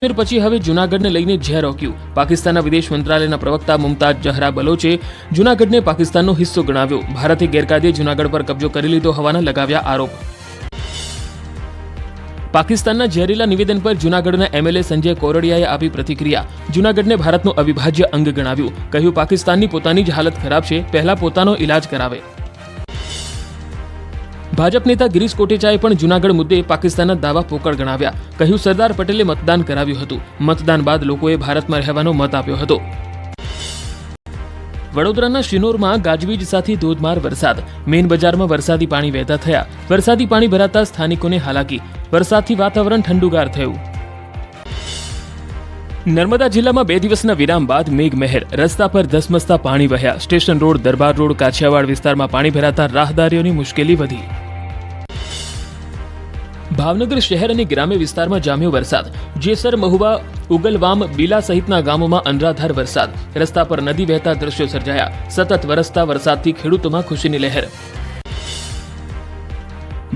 પછી હવે જૂનાગઢને લઈને ઝેર ઓક્યું। પાકિસ્તાનના વિદેશ મંત્રાલયના પ્રવક્તા મુમતાઝ જહરા બલોચે જૂનાગઢને પાકિસ્તાનનો હિસ્સો ગણાવ્યો। ભારતે ગેરકાયદે જૂનાગઢ પર કબજો કરી લીધો હોવાના લગાવ્યા આરોપ। પાકિસ્તાનના ઝેરીલા નિવેદન પર જૂનાગઢના એમએલએ સંજય કોરડિયાએ આપી પ્રતિક્રિયા। જૂનાગઢને ભારતનું અવિભાજ્ય અંગ ગણાવ્યું। કહ્યું, પાકિસ્તાનની પોતાની જ હાલત ખરાબ છે, પહેલા પોતાનો ઇલાજ કરાવે। ભાજપ નેતા ગિરીશ કોટેચાએ પણ જૂનાગઢ મુદ્દે પાકિસ્તાનના દાવા પોકળ ગણાવ્યા। કહ્યું, સરદાર પટેલે મતદાન કરાવ્યું હતું, મતદાન બાદ લોકોએ ભારતમાં રહેવાનો મત આપ્યો હતો। વડોદરાના શિનોરમાં ગાજવીજ સાથે ધોધમાર વરસાદ। મેઇન બજારમાં વરસાદી પાણી વહેતા થયા। વરસાદી પાણી ભરાતા સ્થાનિકોને હાલાકી। વરસાદથી વાતાવરણ ઠંડુગાર થયું। નર્મદા જિલ્લામાં 2 દિવસના વિરામ બાદ મેઘમહેર। રસ્તા પર ધસમસતા પાણી વહ્યા। સ્ટેશન રોડ, દરબાર રોડ, કાછિયાવાડ વિસ્તારમાં પાણી ભરાતા રાહદારીઓની મુશ્કેલી વધી। ભાવનગર શહેર અને ગ્રામ્ય વિસ્તારમાં જામ્યો વરસાદ। જેસર, મહુવા, ઉગલવામ, બીલા સહિતના ગામોમાં અનરાધાર વરસાદ। રસ્તા પર નદી વહેતા દ્રશ્યો સર્જાયા। સતત વરસતા વરસાદથી ખેડૂતોમાં ખુશીની લહેર।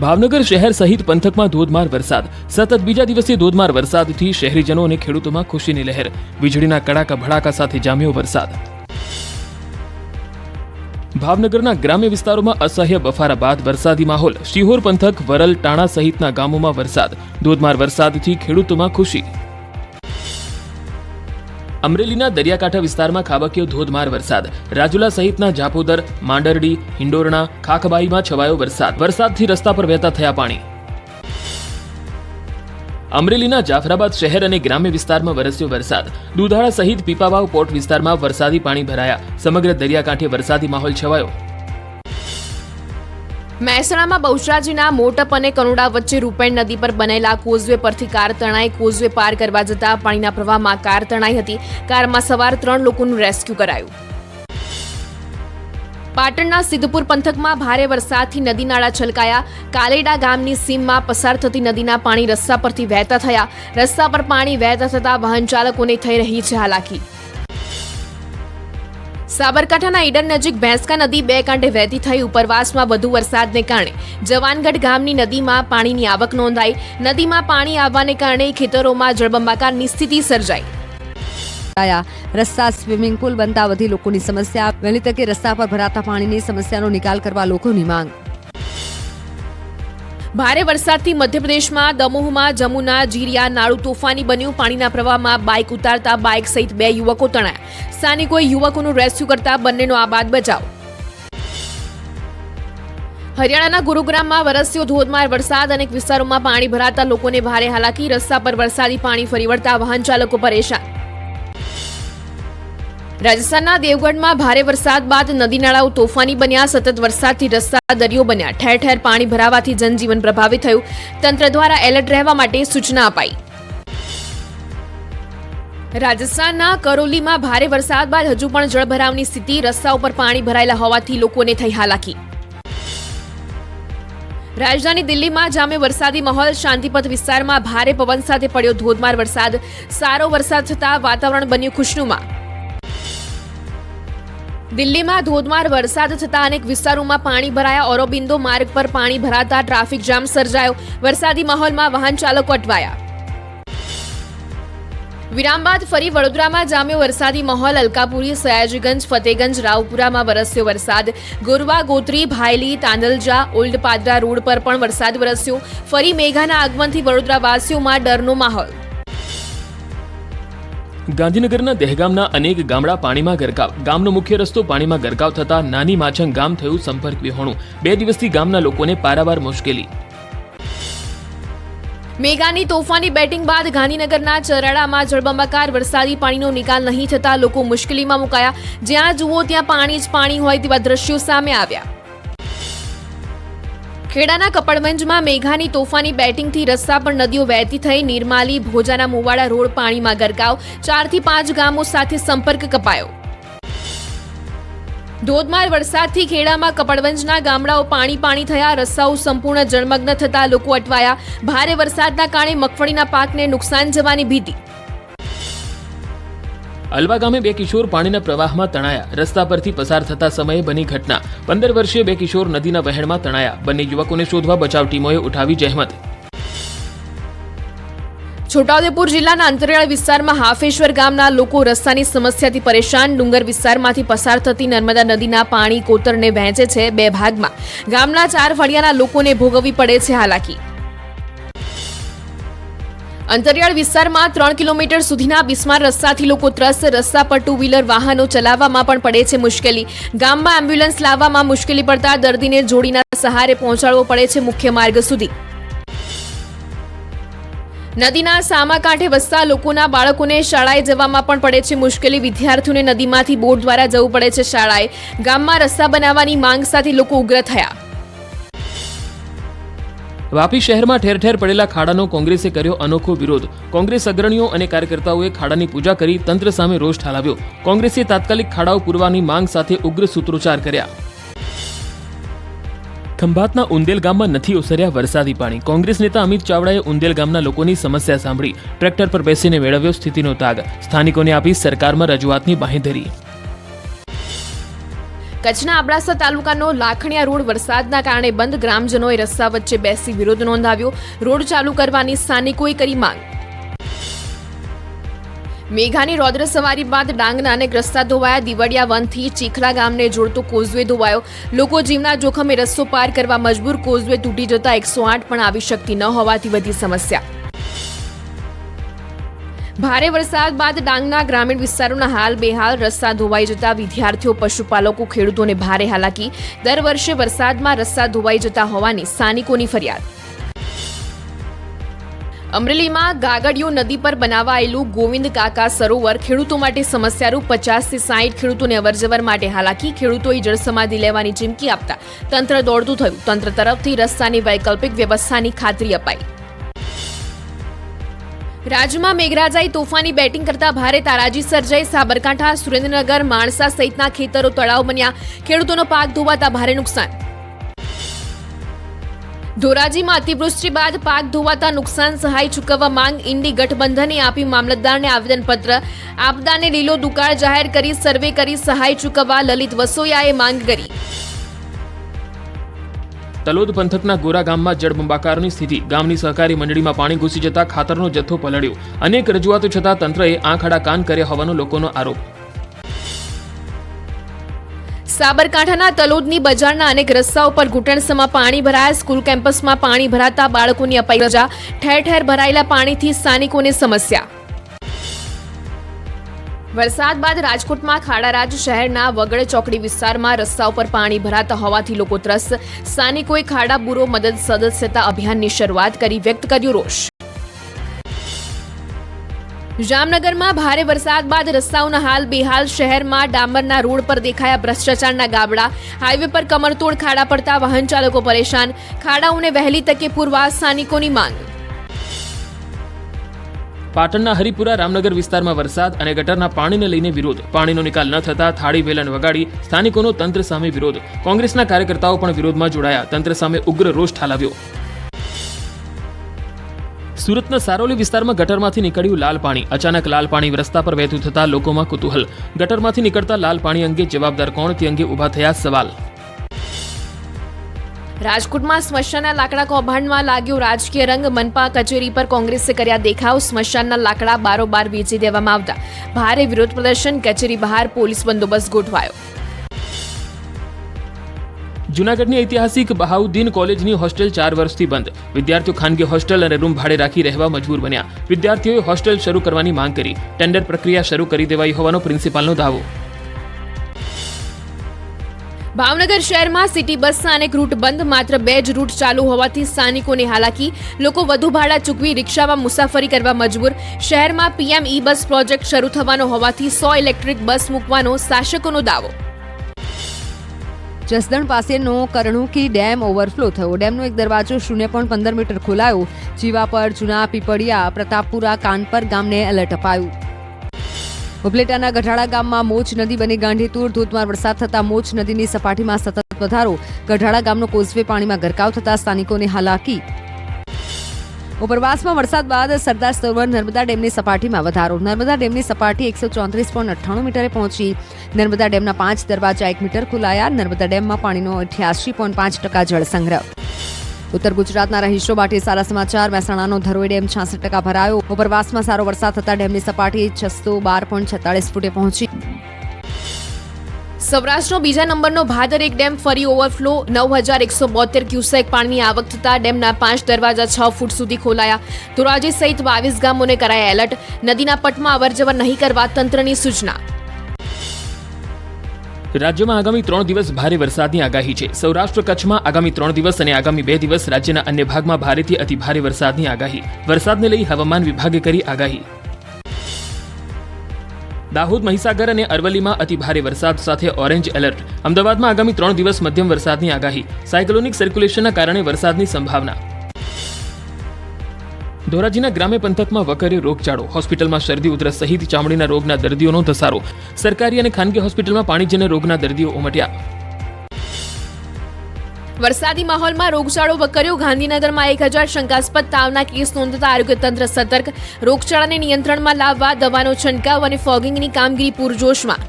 ભાવનગર શહેર સહિત પંથકમાં ધોધમાર વરસાદ। સતત બીજા દિવસે ધોધમાર વરસાદથી શહેરીજનો અને ખેડૂતોમાં ખુશીની લહેર। વીજળીના કડાકા ભડાકા સાથે જામ્યો વરસાદ। ભાવનગરના ગ્રામ્ય વિસ્તારોમાં અસહ્ય બફારા બાદ વરસાદી માહોલ। શિહોર પંથક, વરલ, ટાણા સહિતના ગામોમાં વરસાદ। ધોધમાર વરસાદથી ખેડૂતોમાં ખુશી। અમરેલીના દરિયાકાંઠા વિસ્તારમાં ખાબક્યો ધોધમાર વરસાદ। રાજુલા સહિતના જાપોદર, માંડરડી, હિંડોરણા, ખાખબાઈમાં છવાયો વરસાદ। વરસાદથી રસ્તા પર વહેતા થયા પાણી। અમરેલીના જાફરાબાદ શહેર અને ગ્રામ્ય વિસ્તારમાં વરસ્યો વરસાદ। દુધાળા સહિત પીપાવાવ પોર્ટ વિસ્તારમાં વરસાદી પાણી ભરાયા। સમગ્ર દરિયાકાંઠે વરસાદી માહોલ છવાયો। મહેસાણામાં બહુચરાજીના મોટપ અને કનોડા વચ્ચે રૂપેણ નદી પર બનેલા કોઝવે પરથી કાર તણાઈ। કોઝવે પાર કરવા જતા પાણીના પ્રવાહમાં કાર તણાઈ હતી। કારમાં સવાર 3 લોકોનું રેસ્ક્યુ કરાયું। પાટણના સિદ્ધપુર પંથકમાં ભારે વરસાદથી નદી નાળા છલકાયા। કાલેડા ગામની સીમમાં પસાર થતી નદીના પાણી રસ્તા પરથી વહેતા થયા। રસ્તા પર પાણી વહેતા થતા વાહન ચાલકોને થઈ રહી છે હાલાકી। સાબરકાંઠાના ઈડર નજીક ભેંસકા નદી 2 કાંઠે વહેતી થઈ। ઉપરવાસમાં વધુ વરસાદને કારણે જવાનગઢ ગામની નદીમાં પાણીની આવક નોંધાઈ। નદીમાં પાણી આવવાને કારણે ખેતરોમાં જળબંબાકારની સ્થિતિ સર્જાઈ। રસ્તા સ્વિમિંગ પુલ બનતા વધી લોકોની સમસ્યા। વહેલી તકે રસ્તા પર ભરાતા પાણીની સમસ્યાનો નિકાલ કરવા લોકોની માંગ। ભારે વરસાદથી મધ્યપ્રદેશમાં દમોહમાં જમુના જીરિયા નાળું તોફાની બન્યું। પાણીના પ્રવાહમાં બાઇક ઉતારતા બાઇક સહિત 2 યુવકો તણાયા। સ્થાનિકોએ યુવકોનું રેસ્ક્યુ કરતા બંનેનો આબાદ બચાવ। હરિયાણાના ગુરુગ્રામમાં વરસ્યો ધોધમાર વરસાદ। અનેક વિસ્તારોમાં પાણી ભરાતા લોકોને ભારે હાલાકી। રસ્તા પર વરસાદી પાણી ફરી વળતા વાહન ચાલકો પરેશાન। રાજસ્થાનના દેવગઢમાં ભારે વરસાદ બાદ નદી નાળાઓ તોફાની બન્યા। સતત વરસાદથી રસ્તા દરિયો બન્યા। ઠેર ઠેર પાણી ભરાવાથી જનજીવન પ્રભાવિત થયું। તંત્ર દ્વારા એલર્ટ રહેવા માટે સૂચના અપાઈ। રાજસ્થાનના કરોલીમાં ભારે વરસાદ બાદ હજુ પણ જળભરાવની સ્થિતિ। રસ્તા ઉપર પાણી ભરાયેલા હોવાથી લોકોને થઈ હાલાકી। રાજધાની દિલ્હીમાં જામ્યો વરસાદી માહોલ। શાંતિપથ વિસ્તારમાં ભારે પવન સાથે પડ્યો ધોધમાર વરસાદ। સારો વરસાદ થતાં વાતાવરણ બન્યું ખુશનુમા। દિલ્હીમાં ધોધમાર વરસાદ થતાં અનેક વિસ્તારોમાં પાણી ભરાયા। ઓરોબિંદો માર્ગ પર પાણી ભરાતા ટ્રાફિક જામ સર્જાયો। વરસાદી માહોલમાં વાહન ચાલકો અટવાયા। વિરામ બાદ ફરી વડોદરામાં જામ્યો વરસાદી માહોલ। અલકાપુરી, સયાજીગંજ, ફતેગંજ, રાવપુરામાં વરસ્યો વરસાદ। ગોરવા, ગોત્રી, ભાયલી, તાંદલજા, ઓલ્ડ પાદરા રોડ પર પણ વરસાદ વરસ્યો। ફરી મેઘાના આગમનથી વડોદરાવાસીઓમાં ડરનો માહોલ। ગાંધીનગરના દહેગામના અનેક ગામડા પાણીમાં ગરકાવ। ગામનો મુખ્ય રસ્તો પાણીમાં ગરકાવ થતા નાની માછંગ ગામ થયું સંપર્ક વિહોણું। 2 દિવસથી ગામના લોકોને પારાવાર મુશ્કેલી। મેઘાની તોફાની બેટિંગ બાદ ગાંધીનગરના ચરાડામાં જળબંબાકાર વરસાદી પાણીનો નિકાલ નહીં થતા લોકો મુશ્કેલીમાં મુકાયા। જ્યાં જુઓ ત્યાં પાણી જ પાણી હોય તેવા દ્રશ્યો સામે આવ્યા। ખેડાના કપડવંજમાં મેઘાની તોફાની બેટિંગથી રસ્તા પર નદીઓ વહેતી થઈ। નિર્માલી, ભોજાના મુવાડા રોડ પાણીમાં ગરકાવ। 4 થી 5 ગામો સાથે સંપર્ક કપાયો। ધોધમાર વરસાદથી ખેડામાં કપડવંજના ગામડાઓ પાણી થયા। રસ્તાઓ સંપૂર્ણ જળમગ્ન થતા લોકો અટવાયા। ભારે વરસાદના કારણે મગફળીના પાકને નુકસાન જવાની ભીતિ। અલવા ગામે 2 કિશોર પાણીના પ્રવાહમાં તણાયા। રસ્તા પરથી પસાર થતા સમયે બની ઘટના। 15 વર્ષીય 2 કિશોર નદીના વહેણમાં તણાયા। બંને યુવકોને શોધવા બચાવ ટીમોએ ઉઠાવી જહેમત। છોટાઉદેપુર જિલ્લાના અંતરિયાળ વિસ્તારમાં હાફેશ્વર ગામના લોકો રસ્તાની સમસ્યાથી પરેશાન. ડુંગર વિસ્તારમાંથી પસાર થતી નર્મદા નદીના પાણી કોતરને વહેંચે છે બે ભાગમાં. ગામના 4 ફળિયાના લોકોને ભોગવવી પડે છે હાલાકી. અંતરિયાળ વિસ્તારમાં 3 કિલોમીટર સુધીના બિસ્માર રસ્તાથી લોકો ત્રસ્ત. રસ્તા પર 2 વ્હીલર વાહનો ચલાવવામાં પણ પડે છે મુશ્કેલી. ગામમાં એમ્બ્યુલન્સ લાવવામાં મુશ્કેલી પડતા દર્દીને જોડીના સહારે પહોંચાડવો પડે છે મુખ્ય માર્ગ સુધી. નદીના સામા કાંઠે વસતા લોકોના બાળકોને શાળાએ જવામાં પણ પડે છે મુશ્કેલી. વિદ્યાર્થીઓને નદીમાંથી બોટ દ્વારા જવું પડે છે શાળાએ. ગામમાં રસ્તા બનાવવાની માંગ સાથે લોકો ઉગ્ર થયા. વાપી શહેરમાં ઠેર ઠેર પડેલા ખાડાનો કોંગ્રેસે કર્યો અનોખો વિરોધ. કોંગ્રેસ અગ્રણીઓ અને કાર્યકર્તાઓએ ખાડાની પૂજા કરી તંત્ર સામે રોષ ઠાલવ્યો. કોંગ્રેસે તાત્કાલિક ખાડાઓ પૂરવાની માંગ સાથે ઉગ્ર સૂત્રોચ્ચાર કર્યા. ખંભાતના ઉંદેલ ગામમાં નથી ઓસર્યા વરસાદી પાણી. કોંગ્રેસ નેતા અમિત ચાવડાએ ઉંદેલ ગામના લોકોની સમસ્યા સાંભળી. ટ્રેક્ટર પર બેસીને મેળવ્યો સ્થિતિનો તાગ. સ્થાનિકોને આપી સરકારમાં રજૂઆતની બાંહેધરી. કચ્છના અબડાસા તાલુકાનો લાખણીયા રોડ વરસાદના કારણે બંધ. ગ્રામજનોએ રસ્તા વચ્ચે બેસી વિરોધ નોંધાવ્યો. રોડ ચાલુ કરવાની સ્થાનિકોએ કરી માંગ. મેઘાની રૌદ્ર સવારી બાદ ડાંગના અનેક રસ્તા ધોવાયા. દિવડિયા વનથી ચીખલા ગામને જોડતો કોઝવે ધોવાયો. લોકો જીવના જોખમે રસ્તો પાર કરવા મજબૂર. કોઝવે તૂટી જતા 108 પણ આવી શકતી ન હોવાથી વધી સમસ્યા. ભારે વરસાદ બાદ ડાંગના ગ્રામીણ વિસ્તારોના હાલ બેહાલ. રસ્તા ધોવાઈ જતા વિદ્યાર્થીઓ, પશુપાલકો, ખેડૂતોને ભારે હાલાકી. દર વર્ષે વરસાદમાં રસ્તા ધોવાઈ જતા હોવાની સ્થાનિકોની ફરિયાદ. અમરેલીમાં ગાગડિયો નદી પર બનાવાયેલું ગોવિંદ કાકા સરોવર ખેડૂતો માટે સમસ્યારૂપ. 50 થી 60 ખેડૂતોને અવરજવર માટે હાલાકી. ખેડૂતોએ જળસમાધિ લેવાની ચીમકી આપતા તંત્ર દોડતું થયું. તંત્ર તરફથી રસ્તાની વૈકલ્પિક વ્યવસ્થાની ખાતરી અપાઈ. રાજ્યમાં મેઘરાજાએ તોફાની બેટિંગ કરતા ભારે તારાજી સર્જાઈ. સાબરકાંઠા, સુરેન્દ્રનગર, માણસા સહિતના ખેતરો તળાવ બન્યા. ખેડૂતોનો પાક ધોવાતા ભારે નુકસાન. ધોરાજીમાં અતિવૃષ્ટિ બાદ પાક ધોવાતા નુકસાન સહાય ચૂકવવા માંગ. ઇન્ડી ગઠબંધને આપી મામલતદારને આવેદનપત્ર. આપદાને લીલો દુકાળ જાહેર કરી સર્વે કરી સહાય ચૂકવવા લલિત વસોયાએ માંગ કરી. તલોદ પંથકના ગોરા ગામમાં જળબંબાકારની સ્થિતિ. ગામની સહકારી મંડળીમાં પાણી ઘૂસી જતા ખાતરનો જથ્થો પલળ્યો. અનેક રજૂઆતો છતાં તંત્રએ આંખ આડા કાન કર્યા હોવાનો લોકોનો આરોપ. સાબરકાંઠાના તલોદની બજારના અનેક રસ્તાઓ પર ઘૂંટણસમાં પાણી ભરાયા. સ્કૂલ કેમ્પસમાં પાણી ભરાતા બાળકોની અપાઈ રજા. ઠેર ઠેર ભરાયેલા પાણીથી સ્થાનિકોને સમસ્યા. વરસાદ બાદ રાજકોટમાં ખાડારાજ શહેરના વગડ ચોકડી વિસ્તારમાં રસ્તા ઉપર પાણી ભરાતા હોવાથી લોકો ત્રસ્ત. સ્થાનિકોએ ખાડા બુરો મદદ સદસ્યતા અભિયાનની શરૂઆત કરી. વ્યક્ત કર્યો રોષ. જામનગરમાં ભારે વરસાદ બાદ રસ્તાઓના હાલ બેહાલ. શહેરમાં ડામરના રોડ પર દેખાયા ભ્રષ્ટાચારના ગાબડા. હાઈવે પર કમરતોડ ખાડા પડતા વાહન ચાલકો પરેશાન. ખાડાઓને વહેલી તકે પૂરવા સ્થાનિકોની માંગ. પાટણના હરિપુરા રામનગર વિસ્તારમાં વરસાદ અને ગટરના પાણીને લઈને વિરોધ. પાણીનો નિકાલ ન થતા થાળી વેલણ વગાડી સ્થાનિકોનો તંત્ર સામે વિરોધ. કોંગ્રેસના કાર્યકર્તાઓ પણ વિરોધમાં જોડાયા. તંત્ર સામે ઉગ્ર રોષ ઠાલવ્યો. સુરતના સારોલી વિસ્તારમાં ગટરમાંથી નીકળ્યું લાલ પાણી. અચાનક લાલ પાણી રસ્તા પર વહેતું થતા લોકોમાં કુતૂહલ. ગટરમાંથી નીકળતા લાલ પાણી અંગે જવાબદાર કોણ તે અંગે ઊભા થયા સવાલ. રાજકોટમાં સ્મશાનના લાકડા કૌભાંડમાં લાગ્યો રાજકીય રંગ. મનપા કચેરી પર કોંગ્રેસે કર્યા દેખાવ. સ્મશાનના લાકડા બારોબાર વેચી દેવામાં આવતા ભારે વિરોધ પ્રદર્શન. કચેરી બહાર પોલીસ બંદોબસ્ત ગોઠવાયો. જૂનાગઢની ઐતિહાસિક બહાઉદ્દીન કોલેજની હોસ્ટેલ 4 વર્ષથી બંધ. વિદ્યાર્થીઓ ખાનગી હોસ્ટેલ અને રૂમ ભાડે રાખી રહેવા મજબૂર બન્યા. વિદ્યાર્થીઓએ હોસ્ટેલ શરૂ કરવાની માંગ કરી. ટેન્ડર પ્રક્રિયા શરૂ કરી દેવાઈ હોવાનો પ્રિન્સિપાલનો દાવો. ભાવનગર શહેરમાં સિટી બસના અનેક રૂટ બંધ. માત્ર 2 જ રૂટ ચાલુ હોવાથી સ્થાનિકોને હાલાકી. લોકો વધુ ભાડા ચૂકવી રિક્ષામાં મુસાફરી કરવા મજબૂર. શહેરમાં પીએમ ઈ બસ પ્રોજેક્ટ શરૂ થવાનો હોવાથી 100 ઇલેક્ટ્રિક બસ મૂકવાનો શાસકોનો દાવો. જસદણ પાસેનો કરણુકી ડેમ ઓવરફ્લો થયો. ડેમનો એક દરવાજો 0.15 મીટર ખોલાયો. જીવાપર, જૂના પીપળિયા, પ્રતાપપુરા, કાનપર ગામને એલર્ટ અપાયું. ઉપલેટાના ગઢાળા ગામમાં મોચ નદી બની ગાંધીતુર. ધોધમાર વરસાદ થતા મોચ નદીની સપાટીમાં સતત વધારો. ગઢાળા ગામનો કોઝવે પાણીમાં ગરકાવ થતા સ્થાનિકોને હાલાકી. ઉપરવાસમાં વરસાદ બાદ સરદાર સરોવર નર્મદા ડેમની સપાટીમાં વધારો. નર્મદા ડેમની સપાટી 134.98 મીટરે પહોંચી. નર્મદા ડેમના 5 દરવાજા 1 મીટર ખોલાયા. નર્મદા ડેમમાં પાણીનો 88.5% જળ સંગ્રહ. ઉત્તર ગુજરાતના રહીશો માટે સારા સમાચાર. મહેસાણાનો ધરોઈ ડેમ 66% ભરાયો. ઉપરવાસમાં સારો વરસાદ થતા ડેમની સપાટી 612.46 ફૂટે પહોંચી. સૌરાષ્ટ્રનો બીજા નંબરનો ભાદર એક ડેમ ફરી ઓવરફ્લો. 9172 ક્યુસેક પાણીની આવક થતા ડેમના 5 દરવાજા 6 ફૂટ સુધી ખોલાયા. ધોરાજી સહિત 22 ગામોને કરાયા એલર્ટ. નદીના પટમાં અવરજવર નહીં કરવા તંત્રની સૂચના. રાજ્યમાં આગામી 3 દિવસ ભારે વરસાદની આગાહી છે. સૌરાષ્ટ્ર કચ્છમાં આગામી 3 દિવસ અને આગામી 2 દિવસ રાજ્યના અન્ય ભાગમાં ભારેથી અતિભારે વરસાદની આગાહી. વરસાદને લઈ હવામાન વિભાગે કરી આગાહી. દાહોદ, મહીસાગર અને અરવલ્લીમાં અતિભારે વરસાદ સાથે ઓરેન્જ એલર્ટ. અમદાવાદમાં આગામી 3 દિવસ મધ્યમ વરસાદની આગાહી. સાયક્લોનિક સર્ક્યુલેશનના કારણે વરસાદની સંભાવના. ધોરાજીના ગ્રામ્ય પંથકમાં વકર્યો રોગચાળો. હોસ્પિટલમાં શરદી, ઉધરસ સહિત ચામડીના રોગના દર્દીઓનો ધસારો. સરકારી અને ખાનગી હોસ્પિટલમાં પાણીજન્ય રોગના દર્દીઓ ઉમટ્યા. વરસાદી માહોલમાં રોગચાળો વકર્યો. ગાંધીનગરમાં 1000 શંકાસ્પદ તાવના કેસ નોંધતા આરોગ્ય તંત્ર સતર્ક. રોગચાળાને નિયંત્રણમાં લાવવા દવાનો છંટકાવ અને ફોગિંગની કામગીરી પૂરજોશમાં.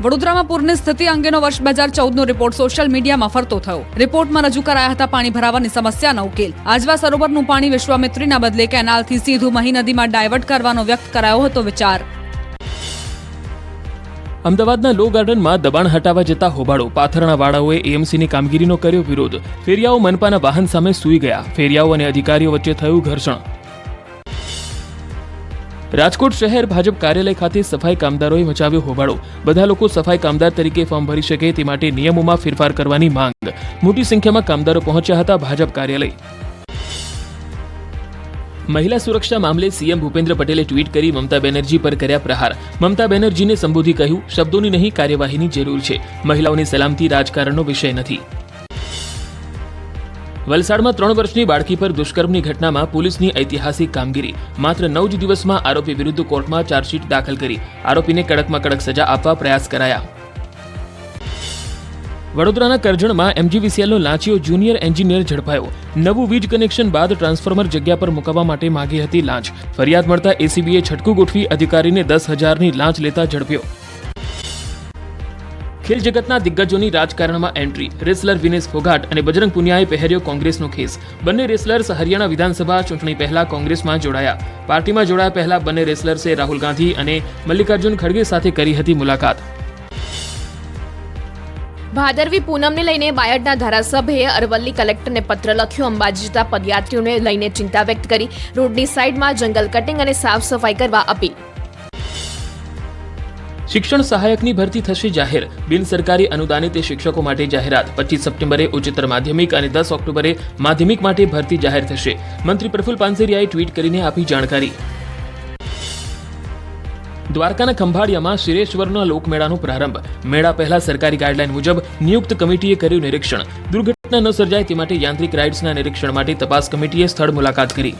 વડોદરામાં પૂરની સ્થિતિ અંગેનો વર્ષ 2014નો રિપોર્ટ સોશિયલ મીડિયામાં ફરતો થયો. રિપોર્ટમાં રજૂ કરાયા હતા પાણી ભરાવાની સમસ્યાનો ઉકેલ. આજવા સરોવરનું પાણી વિશ્વામિત્રીના બદલે કેનાલથી સીધું મહી નદીમાં ડાયવર્ટ કરવાનો વ્યક્ત કરાયો હતો વિચાર. અમદાવાદના લો ગાર્ડનમાં દબાણ હટાવવા જતા હોબાળો. પાથરણા વાળાઓએ એએમસીની કામગીરીનો કર્યો વિરોધ. ફેરિયાઓ મનપાના વાહન સામે સૂઈ ગયા. ફેરિયાઓ અને અધિકારીઓ વચ્ચે થયું ઘર્ષણ. રાજકોટ શહેર ભાજપ કાર્યાલય ખાતે સફાઈ કામદારોએ મચાવ્યો હોબાળો. બધા લોકો સફાઈ કામદાર તરીકે ફોર્મ ભરી શકે તે માટે નિયમોમાં ફેરફાર કરવાની માંગ. મોટી સંખ્યામાં કામદારો પહોંચ્યા હતા ભાજપ કાર્યાલય. મહિલા સુરક્ષા મામલે સીએમ ભૂપેન્દ્ર પટેલે ટ્વીટ કરી મમતા બેનર્જી પર કર્યા પ્રહાર. મમતા બેનર્જીને સંબોધી કહ્યું, શબ્દોની નહીં કાર્યવાહીની જરૂર છે. મહિલાઓની સલામતી રાજકારણનો વિષય નથી. વલસાડમાં 3 વર્ષની બાળકી પર દુષ્કર્મની ઘટનામાં પોલીસની ઐતિહાસિક કામગીરી. માત્ર 9 જ દિવસમાં આરોપી વિરુદ્ધ કોર્ટમાં ચાર્જશીટ દાખલ કરી. આરોપીને કડકમાં કડક સજા આપવા પ્રયાસ કરાયા. વડોદરાના કરજણમાં એમજીવીસીએલનો લાંચિયો જુનિયર એન્જિનિયર ઝડપાયો. નવું વીજ કનેક્શન બાદ ટ્રાન્સફોર્મર જગ્યા પર મૂકવા માટે માંગી હતી લાંચ. ફરિયાદ મળતા એસીબીએ છટકું ગોઠવી અધિકારીને 10,000ની લાંચ લેતા ઝડપ્યો. ખેલ જગતના દિગ્ગજોની રાજકારણમાં એન્ટ્રી. રેસલર વિનેશ ફોગાટ અને બજરંગ પુનિયાએ પહેર્યો કોંગ્રેસનો ખેસ. બંને રેસલર્સ હરિયાણા વિધાનસભા ચૂંટણી પહેલા કોંગ્રેસમાં જોડાયા. પાર્ટીમાં જોડાયા પહેલા બંને રેસલર્સે રાહુલ ગાંધી અને મલ્લિકાર્જુન ખડગે સાથે કરી હતી મુલાકાત. ભાદરવી પૂનમને લઈને બાયડના ધારાસભ્યએ અરવલ્લી કલેક્ટરને પત્ર લખ્યો. અંબાજી જતા પદયાત્રીઓને લઈને ચિંતા વ્યક્ત કરી. રોડની સાઈડમાં જંગલ કટિંગ અને સાફ સફાઈ કરવા અપીલ. શિક્ષણ સહાયકની ભરતી થશે જાહેર. બિન સરકારી અનુદાનિત શિક્ષકો માટે જાહેરાત. 25 સપ્ટેમ્બરે ઉચ્ચતર માધ્યમિક અને 10 ઓક્ટોબરે માધ્યમિક માટે ભરતી જાહેર થશે. મંત્રી પ્રફુલ પાનસેરિયાએ ટ્વીટ કરીને આપી જાણકારી. દ્વારકાના ખંભાળિયામાં શિરેશ્વરના લોકમેળાનો પ્રારંભ. મેળા પહેલા સરકારી ગાઈડલાઈન મુજબ નિયુક્ત કમિટીએ કર્યું નિરીક્ષણ. દુર્ઘટના ન સર્જાય તે માટે યાંત્રિક રાઇડ્સના નિરીક્ષણ માટે તપાસ કમિટીએ સ્થળ મુલાકાત કરી.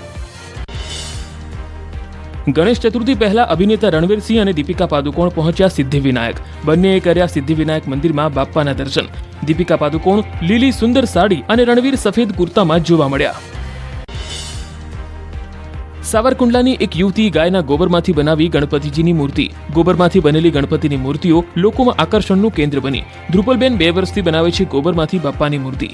ગણેશ ચતુર્થી પહેલા અભિનેતા રણવીરસિંહ અને દીપિકા પાદુકોણ પહોંચ્યા સિદ્ધિવિનાયક. બંનેએ કર્યા સિદ્ધિવિનાયક મંદિરમાં બાપ્પાના દર્શન. દીપિકા પાદુકોણ લીલી સુંદર સાડી અને રણવીર સફેદ કુર્તામાં જોવા મળ્યા. સાવરકુંડલાની એક યુવતી ગાયના ગોબરમાંથી બનાવી ગણપતિજીની મૂર્તિ. ગોબરમાંથી બનેલી ગણપતિની મૂર્તિઓ લોકોમાં આકર્ષણનું કેન્દ્ર બની. ધ્રુપલબેન 2 વર્ષથી બનાવે છે ગોબરમાંથી બાપ્પાની મૂર્તિ.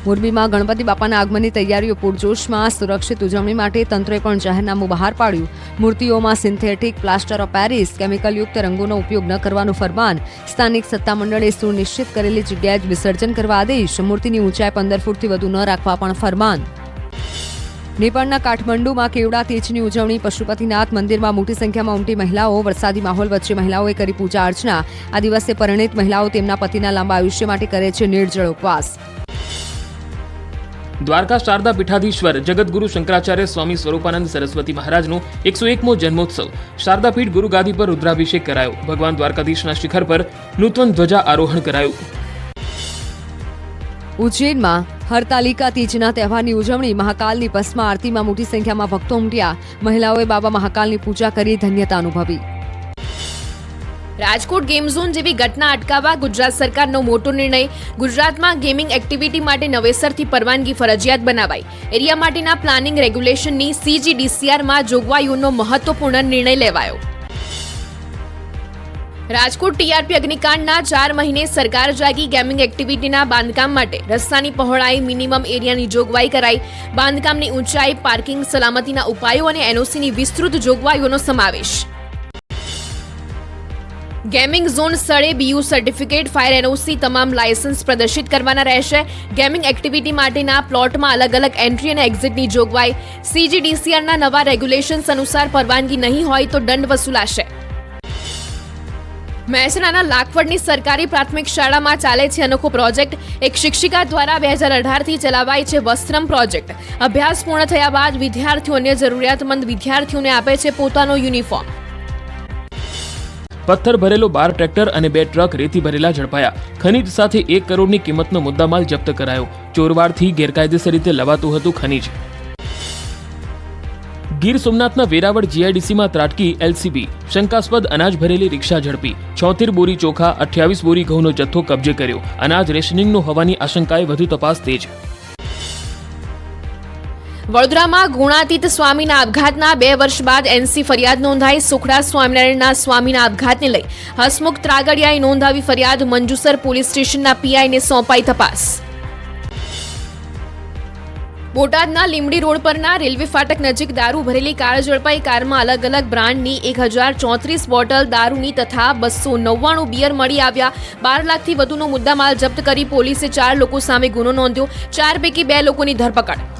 મોરબીમાં ગણપતિ બાપાના આગમનની તૈયારીઓ પૂરજોશમાં. સુરક્ષિત ઉજવણી માટે તંત્રએ પણ જાહેરનામું બહાર પાડ્યું. મૂર્તિઓમાં સિન્થેટિક, પ્લાસ્ટર ઓફ પેરિસ, કેમિકલયુક્ત રંગોનો ઉપયોગ ન કરવાનું ફરમાન. સ્થાનિક સત્તામંડળે સુનિશ્ચિત કરેલી જગ્યાએ જ વિસર્જન કરવા આદેશ. મૂર્તિની ઊંચાઈ 15 ફૂટથી વધુ ન રાખવા પણ ફરમાન. નેપાળના કાઠમંડુમાં કેવડા તીજની ઉજવણી. પશુપતિનાથ મંદિરમાં મોટી સંખ્યામાં ઉમટી મહિલાઓ. વરસાદી માહોલ વચ્ચે મહિલાઓએ કરી પૂજા અર્ચના. આ દિવસે પરિણીત મહિલાઓ તેમના પતિના લાંબા આયુષ્ય માટે કરે છે નિર્જળ ઉપવાસ. દ્વારકા શારદા પીઠાધીશ્વર જગતગુરુ શંકરાચાર્ય સ્વામી સ્વરૂપાનંદ સરસ્વતી મહારાજનો 101મો જન્મોત્સવ. શારદાપીઠ ગુરુગાદી પર રુદ્રાભિષેક કરાયો. ભગવાન દ્વારકાધીશના શિખર પર નૂતન ધ્વજા આરોહણ કરાયું. ઉજ્જૈનમાં હરતાલિકા તીજના તહેવારની ઉજવણી. મહાકાલની ભસ્મ આરતીમાં મોટી સંખ્યામાં ભક્તો ઉમટ્યા. મહિલાઓએ બાબા મહાકાલની પૂજા કરી ધન્યતા અનુભવી. રાજકોટ ગેમ ઝોન જેવી ઘટના અટકાવવા ગુજરાત સરકારનો મોટો નિર્ણય. ગુજરાતમાં ગેમિંગ એક્ટિવિટી માટે નવેસરથી પરવાનગી ફરજિયાત બનાવાઈ. એરિયા માટેના પ્લાનિંગ રેગ્યુલેશનની CGDCRમાં જોગવાઈઓનો મહત્વપૂર્ણ નિર્ણય લેવાયો. રાજકોટ ટીઆરપી અગ્નિકાંડના 4 મહિને સરકાર જાગી. ગેમિંગ એક્ટિવિટીના બાંધકામ માટે રસ્તાની પહોળાઈ, મિનિમમ એરિયાની જોગવાઈ કરાઈ. બાંધકામની ઊંચાઈ, પાર્કિંગ, સલામતીના ઉપાયો અને એનઓસીની વિસ્તૃત જોગવાઈઓનો સમાવેશ. ગેમિંગ ઝોન સ્થળે બીયુ સર્ટિફિકેટ, ફાયર એનઓસી, તમામ લાયસન્સ પ્રદર્શિત કરવાના રહેશે. ગેમિંગ એક્ટિવિટી માટેના પ્લોટમાં અલગ અલગ એન્ટ્રી અને એક્ઝિટની જોગવાઈ. CGDCRના નવા રેગ્યુલેશન્સ અનુસાર પરવાનગી નહીં હોય તો દંડ વસૂલાશે. મહેસાણાના લાખવડની સરકારી પ્રાથમિક શાળામાં ચાલે છે અનોખો પ્રોજેક્ટ. એક શિક્ષિકા દ્વારા 2018થી ચલાવાય છે વસ્ત્રમ પ્રોજેક્ટ. અભ્યાસ પૂર્ણ થયા બાદ વિદ્યાર્થીઓ અન્ય જરૂરિયાતમંદ વિદ્યાર્થીઓને આપે છે પોતાનો યુનિફોર્મ. પથ્થર ભરેલો 12 ટ્રેક્ટર અને 2 ટ્રક રેતી ભરેલા ઝડપાયા. ખનીજ સાથે 1 કરોડની કિંમતનો મુદ્દામાલ જપ્ત કરાયો. ચોરવાડથી ગેરકાયદેસર રીતે લવાતું હતું ખનીજ. ગીર સોમનાથના વેરાવળ GIDCમાં ત્રાટકી LCB. શંકાસ્પદ અનાજ ભરેલી રિક્ષા ઝડપી. 76 બોરી ચોખા, 28 બોરી ઘઉંનો જથ્થો કબજે કર્યો. અનાજ રેશનિંગનો હોવાની આશંકાએ વધુ તપાસ તેજ. વડોદરામાં ગુણાતીત સ્વામીના આપઘાતના 2 વર્ષ બાદ NC ફરિયાદ નોંધાઈ. સુખડા સ્વામિનારાયણના સ્વામીના આપઘાતને લઈ હસમુખ ત્રાગડિયાએ નોંધાવી ફરિયાદ. મંજુસર પોલીસ સ્ટેશનના PIને સોંપાઈ તપાસ. બોટાદના લીંબડી રોડ પરના રેલવે ફાટક નજીક દારૂ ભરેલી કાર ઝડપાઈ. કારમાં અલગ અલગ બ્રાન્ડની 1034 બોટલ દારૂની તથા 299 બિયર મળી આવ્યા. 12 લાખથી વધુનો મુદ્દામાલ જપ્ત કરી પોલીસે 4 લોકો સામે ગુનો નોંધ્યો. 4 પૈકી 2 લોકોની ધરપકડ.